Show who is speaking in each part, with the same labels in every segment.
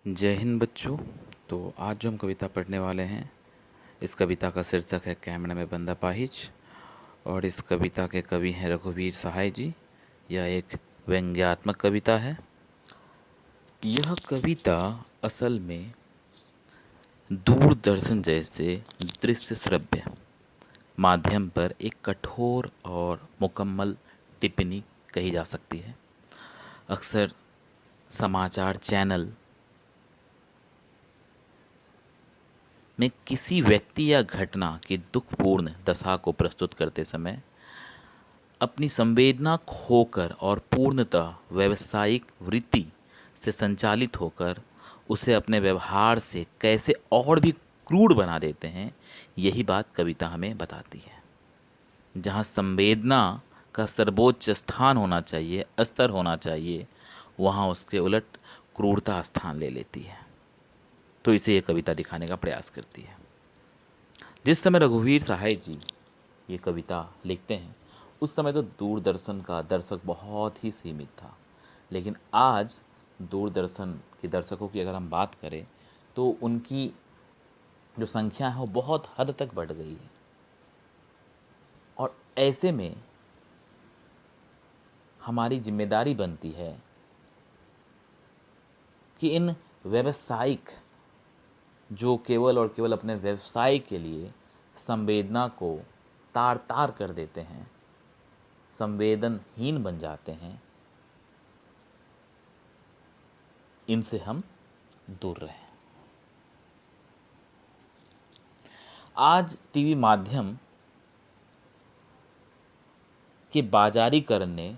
Speaker 1: जय हिंद बच्चों। तो आज जो हम कविता पढ़ने वाले हैं, इस कविता का शीर्षक है कैमरा में बंदा पाहिज। और इस कविता के कवि हैं रघुवीर सहाय जी। यह एक व्यंग्यात्मक कविता है। यह कविता असल में दूरदर्शन जैसे दृश्य श्रव्य माध्यम पर एक कठोर और मुकम्मल टिप्पणी कही जा सकती है। अक्सर समाचार चैनल में किसी व्यक्ति या घटना की दुखपूर्ण दशा को प्रस्तुत करते समय अपनी संवेदना खोकर और पूर्णतः व्यावसायिक वृत्ति से संचालित होकर उसे अपने व्यवहार से कैसे और भी क्रूर बना देते हैं, यही बात कविता हमें बताती है। जहाँ संवेदना का सर्वोच्च स्थान होना चाहिए, स्तर होना चाहिए, वहाँ उसके उलट क्रूरता स्थान ले लेती है। तो इसे ये कविता दिखाने का प्रयास करती है। जिस समय रघुवीर सहाय जी ये कविता लिखते हैं, उस समय तो दूरदर्शन का दर्शक बहुत ही सीमित था। लेकिन आज दूरदर्शन के दर्शकों की अगर हम बात करें तो उनकी जो संख्या है वो बहुत हद तक बढ़ गई है। और ऐसे में हमारी जिम्मेदारी बनती है कि इन व्यावसायिक जो केवल और केवल अपने व्यवसाय के लिए संवेदना को तार तार कर देते हैं, संवेदनहीन बन जाते हैं, इनसे हम दूर रहें। आज टीवी माध्यम के बाजारीकरण ने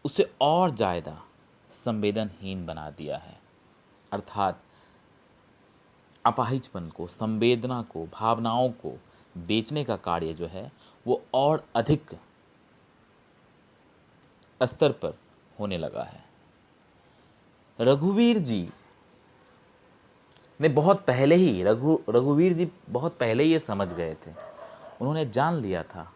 Speaker 1: उसे और ज़्यादा संवेदनहीन बना दिया है। अर्थात अपाहिजपन को, संवेदना को, भावनाओं को बेचने का कार्य जो है वो और अधिक स्तर पर होने लगा है। रघुवीर जी ने बहुत पहले ही रघुवीर जी बहुत पहले ही ये समझ गए थे। उन्होंने जान लिया था,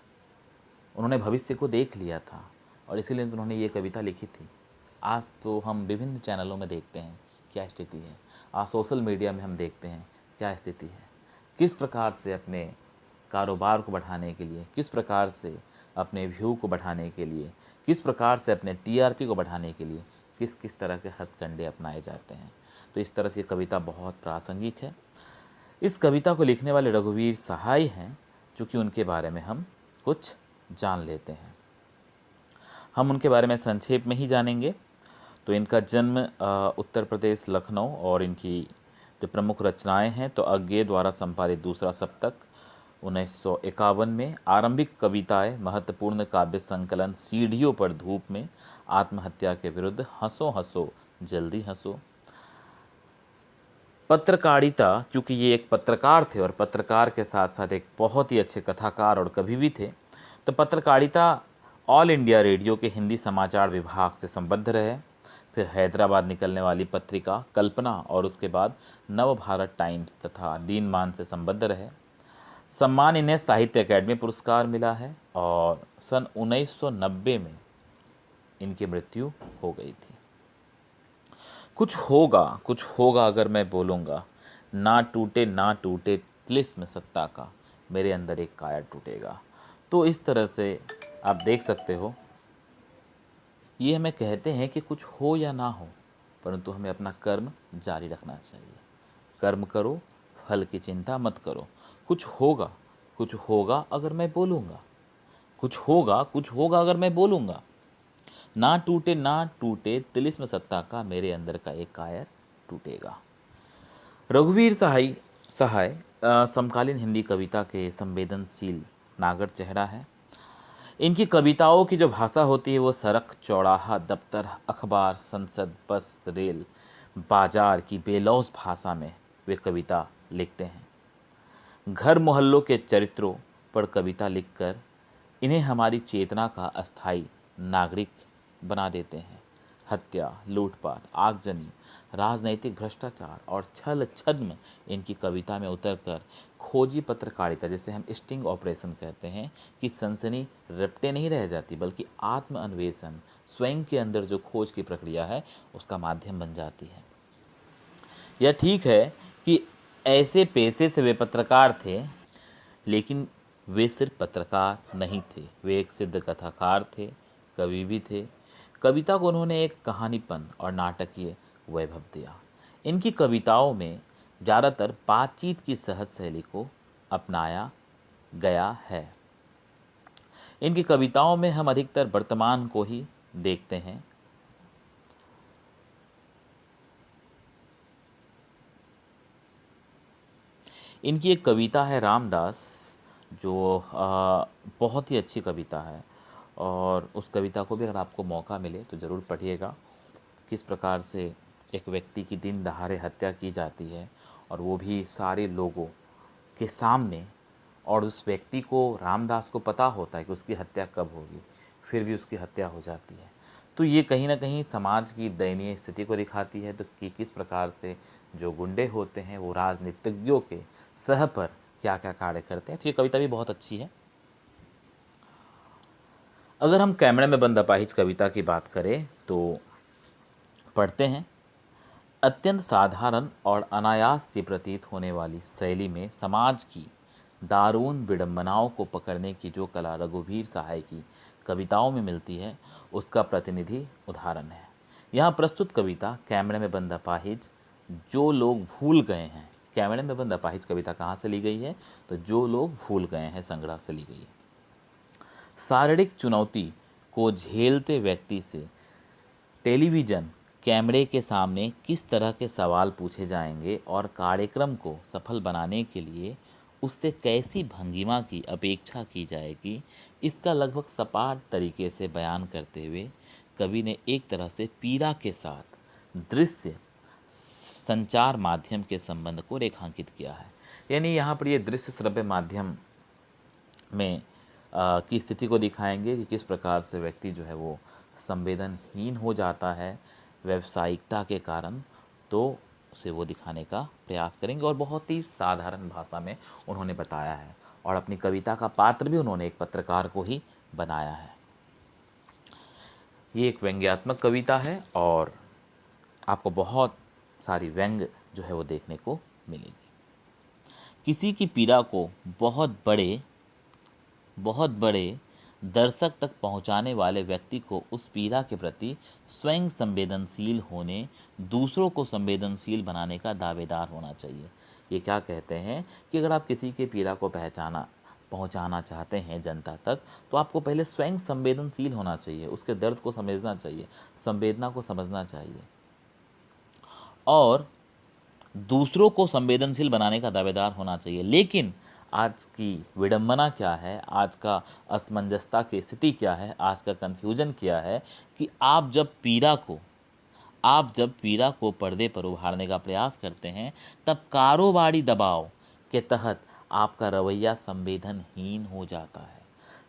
Speaker 1: उन्होंने भविष्य को देख लिया था और इसीलिए उन्होंने ये कविता लिखी थी। आज तो हम विभिन्न चैनलों में देखते हैं क्या स्थिति है, आज सोशल मीडिया में हम देखते हैं क्या स्थिति है। किस प्रकार से अपने कारोबार को बढ़ाने के लिए, किस प्रकार से अपने व्यू को बढ़ाने के लिए, किस प्रकार से अपने टीआरपी को बढ़ाने के लिए किस किस तरह के हथकंडे अपनाए जाते हैं। तो इस तरह से ये कविता बहुत प्रासंगिक है। इस कविता को लिखने वाले रघुवीर सहाय हैं, चूँकि उनके बारे में हम कुछ जान लेते हैं। हम उनके बारे में संक्षेप में ही जानेंगे। तो इनका जन्म उत्तर प्रदेश लखनऊ, और इनकी जो प्रमुख रचनाएं हैं तो अज्ञे द्वारा संपादित दूसरा सप्तक 1951 में, आरंभिक कविताएं, महत्वपूर्ण काव्य संकलन सीढ़ियों पर धूप में, आत्महत्या के विरुद्ध, हंसो हंसो जल्दी हंसो। पत्रकारिता, क्योंकि ये एक पत्रकार थे और पत्रकार के साथ साथ एक बहुत ही अच्छे कथाकार और कवि भी थे, तो पत्रकारिता ऑल इंडिया रेडियो के हिंदी समाचार विभाग से संबद्ध रहे। फिर हैदराबाद निकलने वाली पत्रिका कल्पना और उसके बाद नव भारत टाइम्स तथा दीनमान से संबद्ध रहे। सम्मान इन्हें साहित्य अकादमी पुरस्कार मिला है और सन 1990 में इनकी मृत्यु हो गई थी। कुछ होगा अगर मैं बोलूँगा, ना टूटे तिलिस्म सत्ता का, मेरे अंदर एक काया टूटेगा। तो इस तरह से आप देख सकते हो, ये हमें कहते हैं कि कुछ हो या ना हो, परंतु हमें अपना कर्म जारी रखना चाहिए। कर्म करो, फल की चिंता मत करो। कुछ होगा अगर मैं बोलूँगा, कुछ होगा अगर मैं बोलूँगा। ना टूटे तिलिस्म सत्ता का, मेरे अंदर का एक कायर टूटेगा। रघुवीर सहाय समकालीन हिंदी कविता के संवेदनशील नागर चेहरा है। इनकी कविताओं की जो भाषा होती है वो सड़क, चौराहा, दफ्तर, अखबार, संसद, बस, रेल, बाजार की बेलौस भाषा में वे कविता लिखते हैं। घर मोहल्लों के चरित्रों पर कविता लिखकर इन्हें हमारी चेतना का अस्थायी नागरिक बना देते हैं। हत्या, लूटपाट, आगजनी, राजनैतिक भ्रष्टाचार और छल छद्म इनकी कविता में उतरकर खोजी पत्रकारिता, जिसे हम स्टिंग ऑपरेशन कहते हैं, कि सनसनी रपटे नहीं रह जाती, बल्कि आत्म अन्वेषण, स्वयं के अंदर जो खोज की प्रक्रिया है उसका माध्यम बन जाती है। यह ठीक है कि ऐसे पेशे से वे पत्रकार थे, लेकिन वे सिर्फ पत्रकार नहीं थे, वे एक सिद्ध कथाकार थे, कवि भी थे। कविता को उन्होंने एक कहानीपन और नाटकीय वैभव दिया। इनकी कविताओं में ज़्यादातर बातचीत की सहज शैली को अपनाया गया है। इनकी कविताओं में हम अधिकतर वर्तमान को ही देखते हैं। इनकी एक कविता है रामदास, जो बहुत ही अच्छी कविता है, और उस कविता को भी अगर आपको मौका मिले तो ज़रूर पढ़िएगा। किस प्रकार से एक व्यक्ति की दिन दहाड़े हत्या की जाती है, और वो भी सारे लोगों के सामने, और उस व्यक्ति को, रामदास को पता होता है कि उसकी हत्या कब होगी, फिर भी उसकी हत्या हो जाती है। तो ये कहीं ना कहीं समाज की दयनीय स्थिति को दिखाती है, तो कि किस प्रकार से जो गुंडे होते हैं वो राजनीतिज्ञों के सह पर क्या क्या कार्य करते हैं। तो ये कविता भी बहुत अच्छी है। अगर हम कैमरे में बंद अपाहिज कविता की बात करें तो पढ़ते हैं, अत्यंत साधारण और अनायास सी प्रतीत होने वाली शैली में समाज की दारुण विडंबनाओं को पकड़ने की जो कला रघुवीर सहाय की कविताओं में मिलती है, उसका प्रतिनिधि उदाहरण है। यहाँ प्रस्तुत कविता कैमरे में बंद अपाहिज जो लोग भूल गए हैं। कैमरे में बंद अपाहिज कविता कहाँ से ली गई है? तो जो लोग भूल गए हैं संग्रह से ली गई है। शारीरिक चुनौती को झेलते व्यक्ति से टेलीविज़न कैमरे के सामने किस तरह के सवाल पूछे जाएंगे और कार्यक्रम को सफल बनाने के लिए उससे कैसी भंगिमा की अपेक्षा की जाएगी, इसका लगभग सपाट तरीके से बयान करते हुए कवि ने एक तरह से पीड़ा के साथ दृश्य संचार माध्यम के संबंध को रेखांकित किया है। यानी यहाँ पर ये दृश्य श्रव्य माध्यम में की स्थिति को दिखाएंगे कि किस प्रकार से व्यक्ति जो है वो संवेदनहीन हो जाता है व्यावसायिकता के कारण, तो उसे वो दिखाने का प्रयास करेंगे। और बहुत ही साधारण भाषा में उन्होंने बताया है, और अपनी कविता का पात्र भी उन्होंने एक पत्रकार को ही बनाया है। ये एक व्यंग्यात्मक कविता है और आपको बहुत सारी व्यंग जो है वो देखने को मिलेगी। किसी की पीड़ा को बहुत बड़े दर्शक तक पहुंचाने वाले व्यक्ति को उस पीड़ा के प्रति स्वयं संवेदनशील होने, दूसरों को संवेदनशील बनाने का दावेदार होना चाहिए। ये क्या कहते हैं कि अगर आप किसी के पीड़ा को पहुंचाना चाहते हैं जनता तक, तो आपको पहले स्वयं संवेदनशील होना चाहिए, उसके दर्द को समझना चाहिए, संवेदना को समझना चाहिए, और दूसरों को संवेदनशील बनाने का दावेदार होना चाहिए। लेकिन आज की विडंबना क्या है, आज का असमंजसता की स्थिति क्या है, आज का कन्फ्यूजन क्या है कि आप जब पीड़ा को पर्दे पर उभारने का प्रयास करते हैं, तब कारोबारी दबाव के तहत आपका रवैया संवेदनहीन हो जाता है।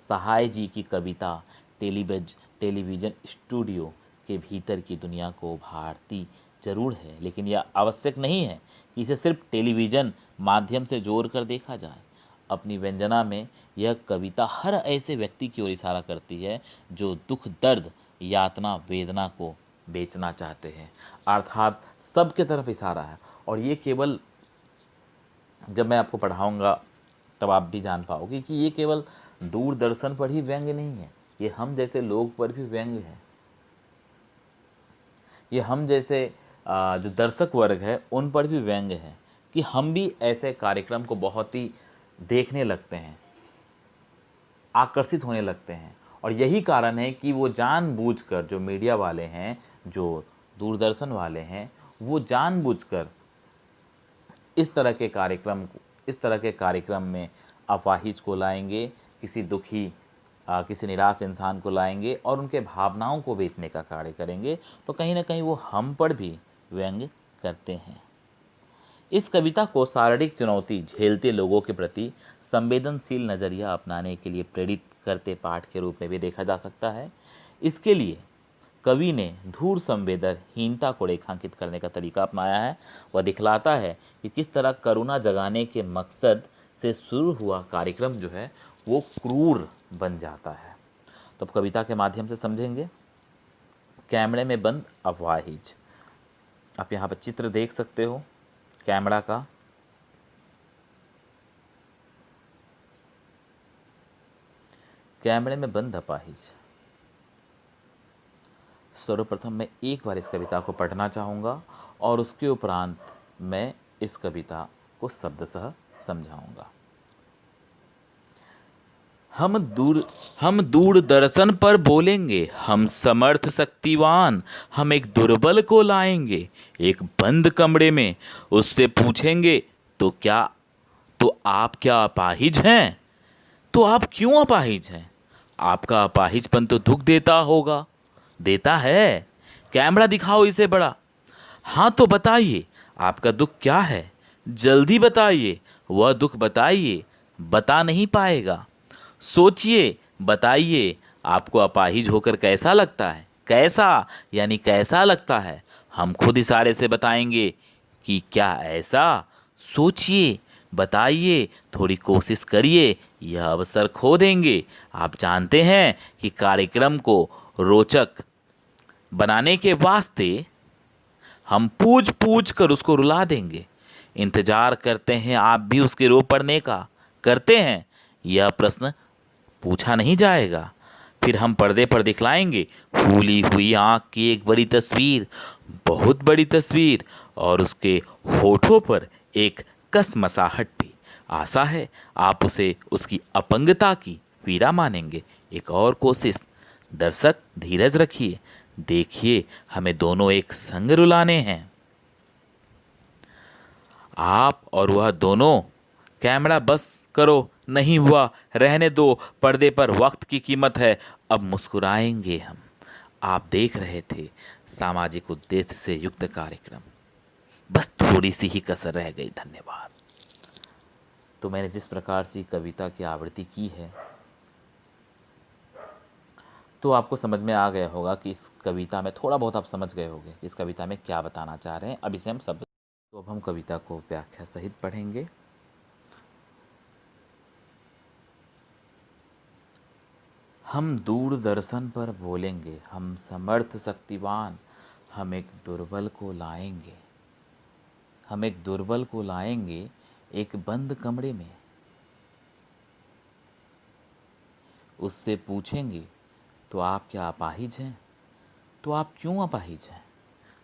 Speaker 1: सहाय जी की कविता टेलीविज़न स्टूडियो के भीतर की दुनिया को उभारती जरूर है, लेकिन यह आवश्यक नहीं है कि इसे सिर्फ टेलीविज़न माध्यम से जोड़ कर देखा जाए। अपनी व्यंजना में यह कविता हर ऐसे व्यक्ति की ओर इशारा करती है जो दुख, दर्द, यातना, वेदना को बेचना चाहते हैं, अर्थात सबके तरफ इशारा है। और ये केवल जब मैं आपको पढ़ाऊँगा तब आप भी जान पाओगे कि ये केवल दूरदर्शन पर ही व्यंग्य नहीं है, ये हम जैसे लोग पर भी व्यंग्य है। ये हम जैसे जो दर्शक वर्ग है उन पर भी व्यंग्य है कि हम भी ऐसे कार्यक्रम को बहुत ही देखने लगते हैं, आकर्षित होने लगते हैं। और यही कारण है कि वो जानबूझकर, जो मीडिया वाले हैं, जो दूरदर्शन वाले हैं, वो जानबूझकर इस तरह के कार्यक्रम में अफवाहिज को लाएंगे, किसी दुखी किसी निराश इंसान को लाएंगे और उनके भावनाओं को बेचने का कार्य करेंगे। तो कहीं ना कहीं वो हम पर भी व्यंग्य करते हैं। इस कविता को शारीरिक चुनौती झेलते लोगों के प्रति संवेदनशील नज़रिया अपनाने के लिए प्रेरित करते पाठ के रूप में भी देखा जा सकता है। इसके लिए कवि ने धूर संवेदनहीनता को रेखांकित करने का तरीका अपनाया है। वह दिखलाता है कि किस तरह करुणा जगाने के मकसद से शुरू हुआ कार्यक्रम जो है वो क्रूर बन जाता है। तो अब कविता के माध्यम से समझेंगे। कैमरे में बंद अपाहिज। आप यहाँ पर चित्र देख सकते हो कैमरा का। कैमरे में बंद अपाहिज। सर्वप्रथम मैं एक बार इस कविता को पढ़ना चाहूँगा और उसके उपरांत मैं इस कविता को शब्दशः समझाऊंगा। हम दूरदर्शन पर बोलेंगे, हम समर्थ शक्तिवान, हम एक दुर्बल को लाएंगे एक बंद कमरे में, उससे पूछेंगे तो आप क्या अपाहिज हैं? तो आप क्यों अपाहिज हैं? आपका अपाहिजपन तो दुख देता होगा, देता है। कैमरा दिखाओ इसे बड़ा। हाँ तो बताइए आपका दुख क्या है? जल्दी बताइए, वह दुख बताइए, बता नहीं पाएगा। सोचिए, बताइए आपको अपाहिज होकर कैसा लगता है? कैसा यानी कैसा लगता है? हम खुद इशारे से बताएंगे कि क्या ऐसा? सोचिए, बताइए, थोड़ी कोशिश करिए, यह अवसर खो देंगे। आप जानते हैं कि कार्यक्रम को रोचक बनाने के वास्ते हम पूछ पूछ कर उसको रुला देंगे। इंतजार करते हैं आप भी उसके रो पड़ने का? करते हैं? यह प्रश्न पूछा नहीं जाएगा। फिर हम पर्दे पर दिखलाएंगे फूली हुई आंख की एक बड़ी तस्वीर, बहुत बड़ी तस्वीर, और उसके होठों पर एक कसमसाहट भी। आशा है आप उसे उसकी अपंगता की पीड़ा मानेंगे। एक और कोशिश। दर्शक धीरज रखिए, देखिए हमें दोनों एक संग रुलाने हैं, आप और वह दोनों। कैमरा बस करो, नहीं हुआ, रहने दो, पर्दे पर वक्त की कीमत है, अब मुस्कुराएंगे हम। आप देख रहे थे सामाजिक उद्देश्य से युक्त कार्यक्रम, बस थोड़ी सी ही कसर रह गई। धन्यवाद। तो मैंने जिस प्रकार से कविता की आवृत्ति की है तो आपको समझ में आ गया होगा कि इस कविता में थोड़ा बहुत आप समझ गए होंगे इस कविता में क्या बताना चाह रहे हैं। अब इसे हम शब्द तो अब हम कविता को व्याख्या सहित पढ़ेंगे। हम दूरदर्शन पर बोलेंगे, हम समर्थ शक्तिवान, हम एक दुर्बल को लाएंगे, हम एक दुर्बल को लाएंगे एक बंद कमरे में, उससे पूछेंगे तो आप क्या अपाहिज हैं? तो आप क्यों अपाहिज हैं?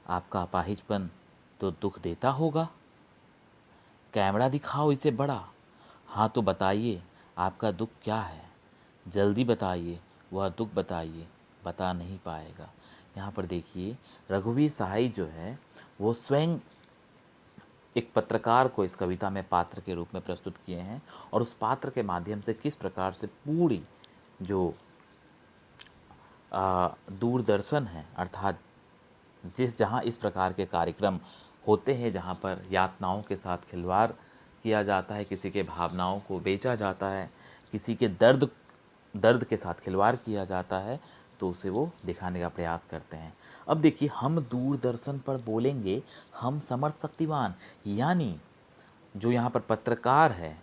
Speaker 1: आपका अपाहिजपन तो दुख देता होगा। कैमरा दिखाओ इसे बड़ा। हाँ तो बताइए आपका दुख क्या है? जल्दी बताइए, वह दुख बताइए, बता नहीं पाएगा। यहाँ पर देखिए रघुवीर सहाय जो है वो स्वयं एक पत्रकार को इस कविता में पात्र के रूप में प्रस्तुत किए हैं और उस पात्र के माध्यम से किस प्रकार से पूरी जो दूरदर्शन है, अर्थात जहाँ इस प्रकार के कार्यक्रम होते हैं, जहाँ पर यातनाओं के साथ खिलवाड़ किया जाता है, किसी के भावनाओं को बेचा जाता है, किसी के दर्द के साथ खिलवाड़ किया जाता है, तो उसे वो दिखाने का प्रयास करते हैं। अब देखिए, हम दूरदर्शन पर बोलेंगे, हम समर्थ शक्तिवान, यानी जो यहाँ पर पत्रकार है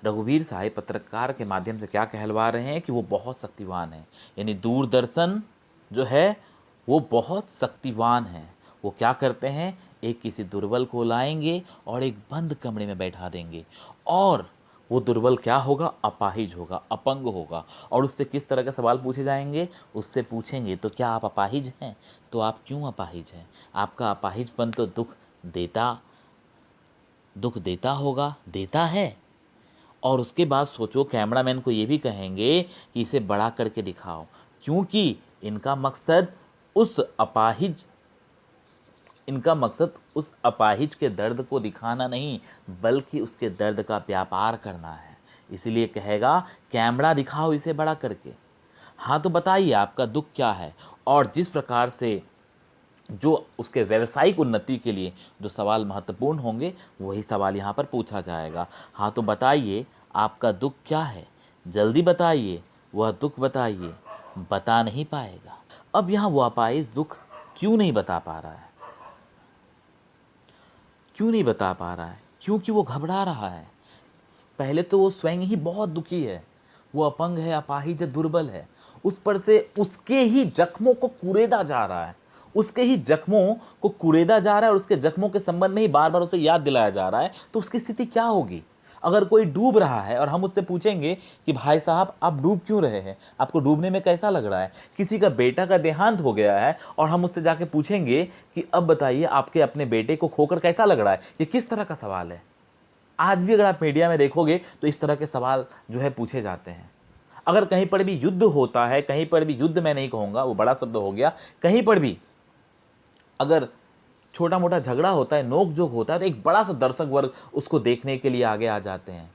Speaker 1: रघुवीर साहब पत्रकार के माध्यम से क्या कहलवा रहे हैं कि वो बहुत शक्तिवान है, यानी दूरदर्शन जो है वो बहुत शक्तिवान है। वो क्या करते हैं, एक किसी दुर्बल को लाएंगे और एक बंद कमरे में बैठा देंगे, और वो दुर्बल क्या होगा, अपाहिज होगा, अपंग होगा, और उससे किस तरह के सवाल पूछे जाएंगे, उससे पूछेंगे तो क्या आप अपाहिज हैं? तो आप क्यों अपाहिज हैं? आपका अपाहिजपन तो दुख देता होगा, देता है। और उसके बाद सोचो, कैमरामैन को ये भी कहेंगे कि इसे बड़ा करके दिखाओ, क्योंकि इनका मकसद उस अपाहिज के दर्द को दिखाना नहीं, बल्कि उसके दर्द का व्यापार करना है। इसलिए कहेगा कैमरा दिखाओ इसे बड़ा करके। हाँ तो बताइए आपका दुख क्या है? और जिस प्रकार से जो उसके व्यावसायिक उन्नति के लिए जो सवाल महत्वपूर्ण होंगे, वही सवाल यहाँ पर पूछा जाएगा। हाँ तो बताइए आपका दुख क्या है? जल्दी बताइए, वह दुख बताइए, बता नहीं पाएगा। अब यहाँ वो अपाहिज दुख क्यों नहीं बता पा रहा है? क्यों नहीं बता पा रहा है? क्योंकि वो घबरा रहा है। पहले तो वो स्वयं ही बहुत दुखी है, वो अपंग है, अपाहिज है, दुर्बल है। उस पर से उसके ही जख्मों को कुरेदा जा रहा है, उसके ही जख्मों को कुरेदा जा रहा है और उसके जख्मों के संबंध में ही बार बार उसे याद दिलाया जा रहा है। तो उसकी स्थिति क्या होगी? अगर कोई डूब रहा है और हम उससे पूछेंगे कि भाई साहब आप डूब क्यों रहे हैं, आपको डूबने में कैसा लग रहा है? किसी का बेटा का देहांत हो गया है और हम उससे जाके पूछेंगे कि अब बताइए आपके अपने बेटे को खोकर कैसा लग रहा है? ये किस तरह का सवाल है? आज भी अगर आप मीडिया में देखोगे तो इस तरह के सवाल जो है पूछे जाते हैं। अगर कहीं पर भी युद्ध होता है, कहीं पर भी युद्ध मैं नहीं कहूँगा, वो बड़ा शब्द हो गया, कहीं पर भी अगर छोटा मोटा झगड़ा होता है, नोक झोंक होता है, तो एक बड़ा सा दर्शक वर्ग उसको देखने के लिए आगे आ जाते हैं।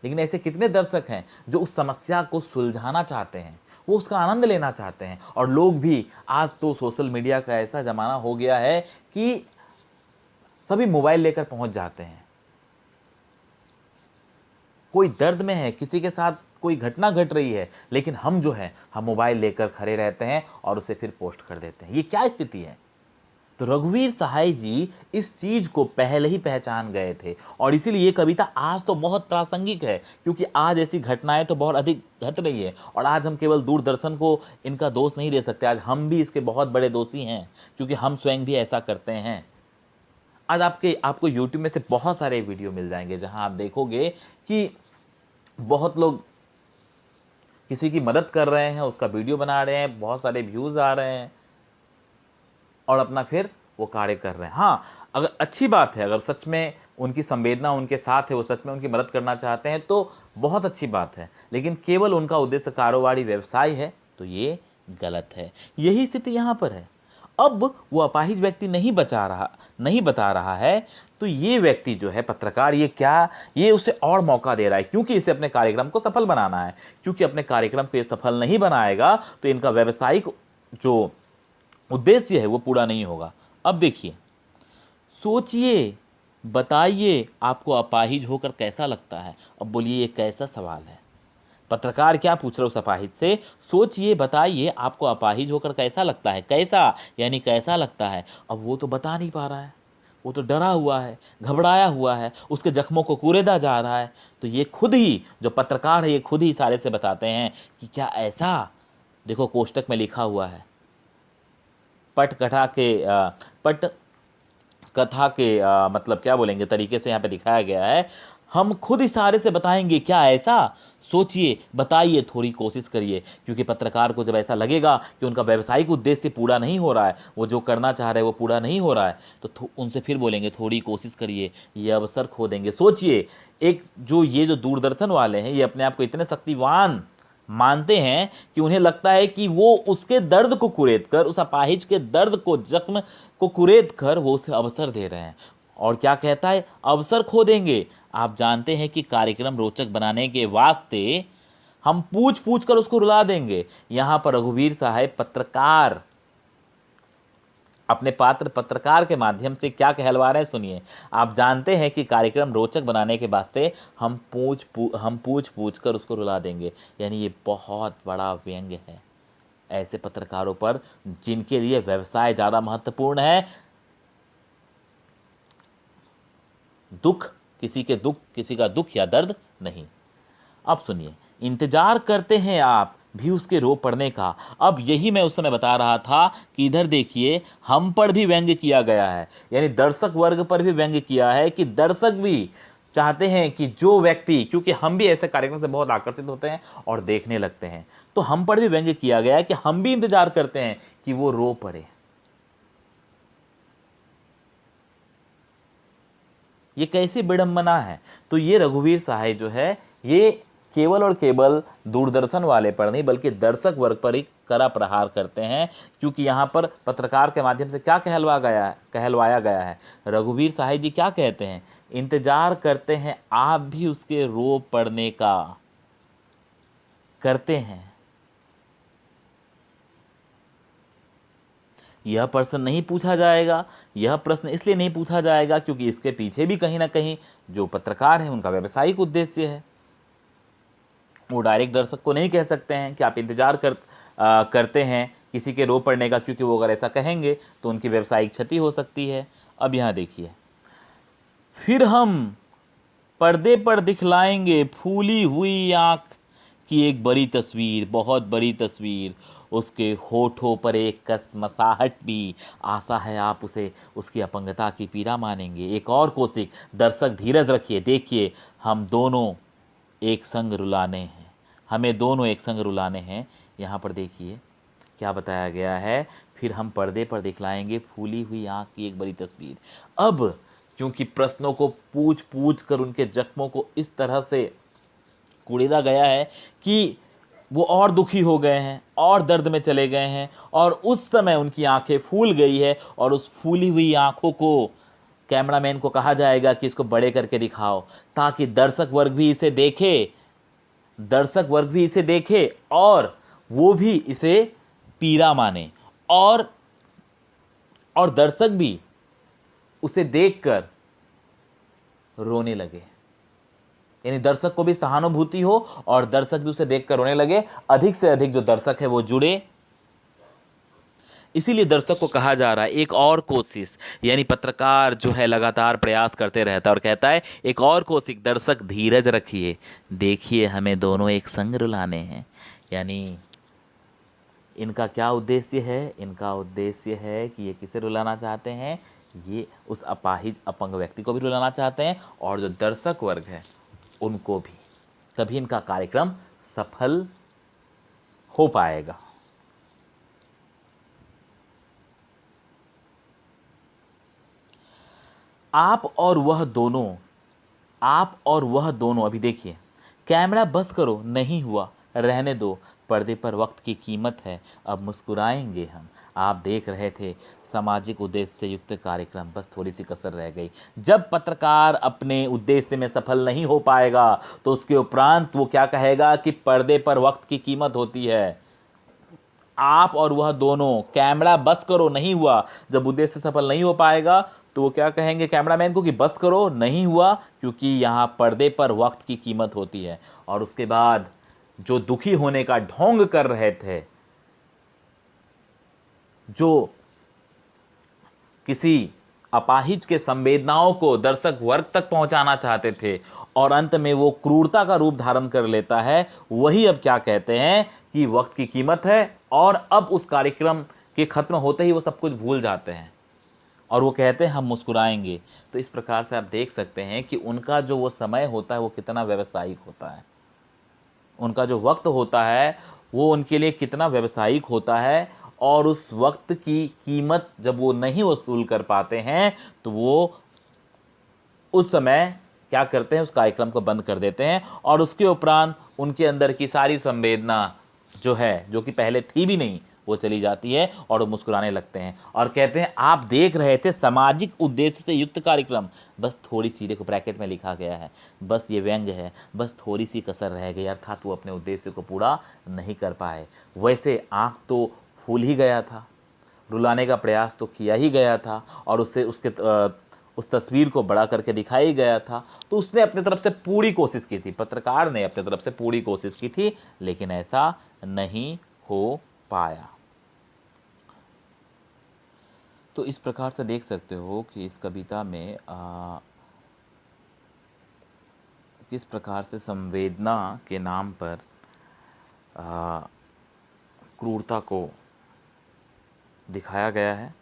Speaker 1: लेकिन ऐसे कितने दर्शक हैं जो उस समस्या को सुलझाना चाहते हैं, वो उसका आनंद लेना चाहते हैं? और लोग भी, आज तो सोशल मीडिया का ऐसा ज़माना हो गया है कि सभी मोबाइल लेकर पहुंच जाते हैं। कोई दर्द में है, किसी के साथ कोई घटना घट रही है, लेकिन हम जो है हम मोबाइल लेकर खड़े रहते हैं और उसे फिर पोस्ट कर देते हैं। ये क्या स्थिति है? तो रघुवीर सहाय जी इस चीज को पहले ही पहचान गए थे और इसीलिए ये कविता आज तो बहुत प्रासंगिक है, क्योंकि आज ऐसी घटनाएं तो बहुत अधिक घट रही है। और आज हम केवल दूरदर्शन को इनका दोष नहीं दे सकते, आज हम भी इसके बहुत बड़े दोषी हैं, क्योंकि हम स्वयं भी ऐसा करते हैं। आज आपको यूट्यूब में से बहुत सारे वीडियो मिल जाएंगे जहां आप देखोगे कि बहुत लोग किसी की मदद कर रहे हैं, उसका वीडियो बना रहे हैं, बहुत सारे व्यूज़ आ रहे हैं और अपना फिर वो कार्य कर रहे हैं। हाँ, अगर अच्छी बात है, अगर सच में उनकी संवेदना उनके साथ है, वो सच में उनकी मदद करना चाहते हैं तो बहुत अच्छी बात है। लेकिन केवल उनका उद्देश्य कारोबारी व्यवसाय है तो ये गलत है। यही स्थिति यहाँ पर है। अब वो अपाहिज व्यक्ति नहीं बता रहा है, तो ये व्यक्ति जो है पत्रकार, ये उसे और मौका दे रहा है, क्योंकि इसे अपने कार्यक्रम को सफल बनाना है। क्योंकि अपने कार्यक्रम को ये सफल नहीं बनाएगा तो इनका व्यावसायिक जो उद्देश्य है वो पूरा नहीं होगा। अब देखिए, सोचिए, बताइए आपको अपाहिज होकर कैसा लगता है। अब बोलिए ये कैसा सवाल है? पत्रकार क्या पूछ रहा है उस अपाहिज से? सोचिए, बताइए आपको अपाहिज होकर कैसा लगता है। कैसा यानी कैसा लगता है? अब वो तो बता नहीं पा रहा है, वो तो डरा हुआ है, घबराया हुआ है, उसके जख्मों को कुरेदा जा रहा है। तो ये खुद ही जो पत्रकार है, ये खुद ही इशारे से बताते हैं कि क्या ऐसा? देखो कोष्टक में लिखा हुआ है, पट कथा के मतलब क्या बोलेंगे तरीके से यहाँ पे दिखाया गया है। हम खुद इशारे से बताएंगे, क्या ऐसा? सोचिए, बताइए, थोड़ी कोशिश करिए। क्योंकि पत्रकार को जब ऐसा लगेगा कि उनका व्यावसायिक उद्देश्य पूरा नहीं हो रहा है, वो जो करना चाह रहे हैं वो पूरा नहीं हो रहा है, तो उनसे फिर बोलेंगे थोड़ी कोशिश करिए, ये अवसर खो देंगे। सोचिए, ये जो दूरदर्शन वाले हैं, ये अपने आप को इतने शक्तिवान मानते हैं कि उन्हें लगता है कि वो उसके दर्द को कुरेद कर, उस अपाहिज के दर्द को, जख्म को कुरेद कर वो उसे अवसर दे रहे हैं। और क्या कहता है? अवसर खो देंगे। आप जानते हैं कि कार्यक्रम रोचक बनाने के वास्ते हम पूछ पूछ कर उसको रुला देंगे। यहां पर रघुवीर साहब पत्रकार अपने पात्र पत्रकार के माध्यम से क्या कहलवा रहे हैं, सुनिए। आप जानते हैं कि कार्यक्रम रोचक बनाने के वास्ते हम पूछ पूछ कर उसको रुला देंगे। यानी ये बहुत बड़ा व्यंग्य है ऐसे पत्रकारों पर जिनके लिए व्यवसाय ज़्यादा महत्वपूर्ण है। किसी का दुख या दर्द नहीं। अब सुनिए, इंतजार करते हैं आप भी उसके रो पड़ने का। अब यही मैं उस समय बता रहा था कि इधर देखिए, हम पर भी व्यंग्य किया गया है, यानी दर्शक वर्ग पर भी व्यंग्य किया है कि दर्शक भी चाहते हैं कि जो व्यक्ति, क्योंकि हम भी ऐसे कार्यक्रम से बहुत आकर्षित होते हैं और देखने लगते हैं, तो हम पर भी व्यंग्य किया गया है कि हम भी इंतजार करते हैं कि वो रो पड़े। ये कैसी विडंबना है? तो ये रघुवीर सहाय जो है, ये केवल और केवल दूरदर्शन वाले पर नहीं बल्कि दर्शक वर्ग पर ही कड़ा प्रहार करते हैं। क्योंकि यहाँ पर पत्रकार के माध्यम से क्या कहलवाया गया है। रघुवीर सहाय जी क्या कहते हैं? इंतजार करते हैं आप भी उसके रो पड़ने का। करते हैं। यह प्रश्न नहीं पूछा जाएगा। यह प्रश्न इसलिए नहीं पूछा जाएगा क्योंकि इसके पीछे भी कहीं ना कहीं जो पत्रकार है उनका व्यावसायिक उद्देश्य है। वो डायरेक्ट दर्शक को नहीं कह सकते हैं कि आप इंतजार करते हैं किसी के रो पड़ने का, क्योंकि वो अगर ऐसा कहेंगे तो उनकी व्यावसायिक क्षति हो सकती है। अब यहाँ देखिए, फिर हम पर्दे पर दिखलाएंगे फूली हुई आंख की एक बड़ी तस्वीर, बहुत बड़ी तस्वीर, उसके होठों पर एक कसमसाहट भी, आशा है आप उसे उसकी अपंगता की पीड़ा मानेंगे। एक और कोशिश, दर्शक धीरज रखिए, देखिए हम दोनों एक संग रुलाने हैं, हमें दोनों एक संग रुलाने हैं। यहाँ पर देखिए क्या बताया गया है, फिर हम पर्दे पर दिखलाएंगे फूली हुई आंख की एक बड़ी तस्वीर। अब क्योंकि प्रश्नों को पूछ पूछ कर उनके जख्मों को इस तरह से कुड़ेदा गया है कि वो और दुखी हो गए हैं और दर्द में चले गए हैं, और उस समय उनकी आंखें फूल गई है, और उस फूली हुई आंखों को कैमरामैन को कहा जाएगा कि इसको बड़े करके दिखाओ, ताकि दर्शक वर्ग भी इसे देखे, दर्शक वर्ग भी इसे देखे और वो भी इसे पीड़ा माने, और दर्शक भी उसे देखकर रोने लगे। यानी दर्शक को भी सहानुभूति हो और दर्शक भी उसे देखकर रोने लगे, अधिक से अधिक जो दर्शक है वो जुड़े। इसीलिए दर्शक को कहा जा रहा है एक और कोशिश, यानी पत्रकार जो है लगातार प्रयास करते रहता है और कहता है एक और कोशिश, दर्शक धीरज रखिए, देखिए हमें दोनों एक संग रुलाने हैं। यानी इनका क्या उद्देश्य है? इनका उद्देश्य है कि ये किसे रुलाना चाहते हैं? ये उस अपाहिज अपंग व्यक्ति को भी रुलाना चाहते हैं, और जो दर्शक वर्ग है उनको भी। तभी इनका कार्यक्रम सफल हो पाएगा। आप और वह दोनों, अभी देखिए, कैमरा बस करो, नहीं हुआ, रहने दो, पर्दे पर वक्त की कीमत है, अब मुस्कुराएंगे हम। आप देख रहे थे सामाजिक उद्देश्य से युक्त कार्यक्रम, बस थोड़ी सी कसर रह गई। जब पत्रकार अपने उद्देश्य में सफल नहीं हो पाएगा तो उसके उपरांत वो क्या कहेगा कि पर्दे पर वक्त की कीमत होती है। आप और वह दोनों, कैमरा बस करो, नहीं हुआ, जब उद्देश्य सफल नहीं हो पाएगा तो वो क्या कहेंगे कैमरामैन को कि बस करो, नहीं हुआ, क्योंकि यहाँ पर्दे पर वक्त की कीमत होती है। और उसके बाद जो दुखी होने का ढोंग कर रहे थे, जो किसी अपाहिज के संवेदनाओं को दर्शक वर्ग तक पहुंचाना चाहते थे और अंत में वो क्रूरता का रूप धारण कर लेता है, वही अब क्या कहते हैं कि वक्त की कीमत है, और अब उस कार्यक्रम के खत्म होते ही वो सब कुछ भूल जाते हैं और वो कहते हैं हम मुस्कुराएंगे। तो इस प्रकार से आप देख सकते हैं कि उनका जो वो समय होता है वो कितना व्यावसायिक होता है, उनका जो वक्त होता है वो उनके लिए कितना व्यावसायिक होता है, और उस वक्त की कीमत जब वो नहीं वसूल कर पाते हैं तो वो उस समय क्या करते हैं, उस कार्यक्रम को बंद कर देते हैं, और उसके उपरांत उनके अंदर की सारी संवेदना जो है, जो कि पहले थी भी नहीं, वो चली जाती है और वो मुस्कुराने लगते हैं और कहते हैं आप देख रहे थे सामाजिक उद्देश्य से युक्त कार्यक्रम, बस थोड़ी सी, देखो ब्रैकेट में लिखा गया है, बस ये व्यंग्य है, बस थोड़ी सी कसर रह गई, अर्थात वो अपने उद्देश्य को पूरा नहीं कर पाए। वैसे आँख तो फूल ही गया था, रुलाने का प्रयास तो किया ही गया था, और उससे उस तस्वीर को बड़ा करके दिखाया ही गया था, तो उसने अपनी तरफ से पूरी कोशिश की थी, पत्रकार ने अपनी तरफ से पूरी कोशिश की थी, लेकिन ऐसा नहीं हो पाया। तो इस प्रकार से देख सकते हो कि इस कविता में किस प्रकार से संवेदना के नाम पर क्रूरता को दिखाया गया है,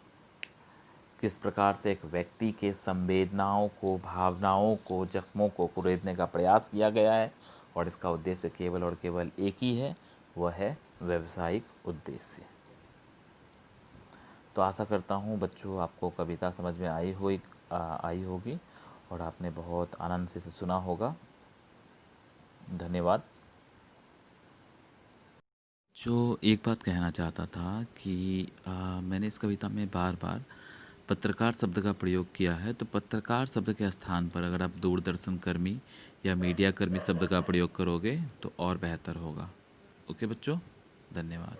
Speaker 1: किस प्रकार से एक व्यक्ति के संवेदनाओं को, भावनाओं को, जख्मों को कुरेदने का प्रयास किया गया है, और इसका उद्देश्य केवल और केवल एक ही है, वह है व्यावसायिक उद्देश्य। तो आशा करता हूँ बच्चों आपको कविता समझ में आई होगी और आपने बहुत आनंद से इसे सुना होगा। धन्यवाद। जो एक बात कहना चाहता था कि मैंने इस कविता में बार बार पत्रकार शब्द का प्रयोग किया है, तो पत्रकार शब्द के स्थान पर अगर आप दूरदर्शन कर्मी या मीडिया कर्मी शब्द का प्रयोग करोगे तो और बेहतर होगा। ओके बच्चों, धन्यवाद।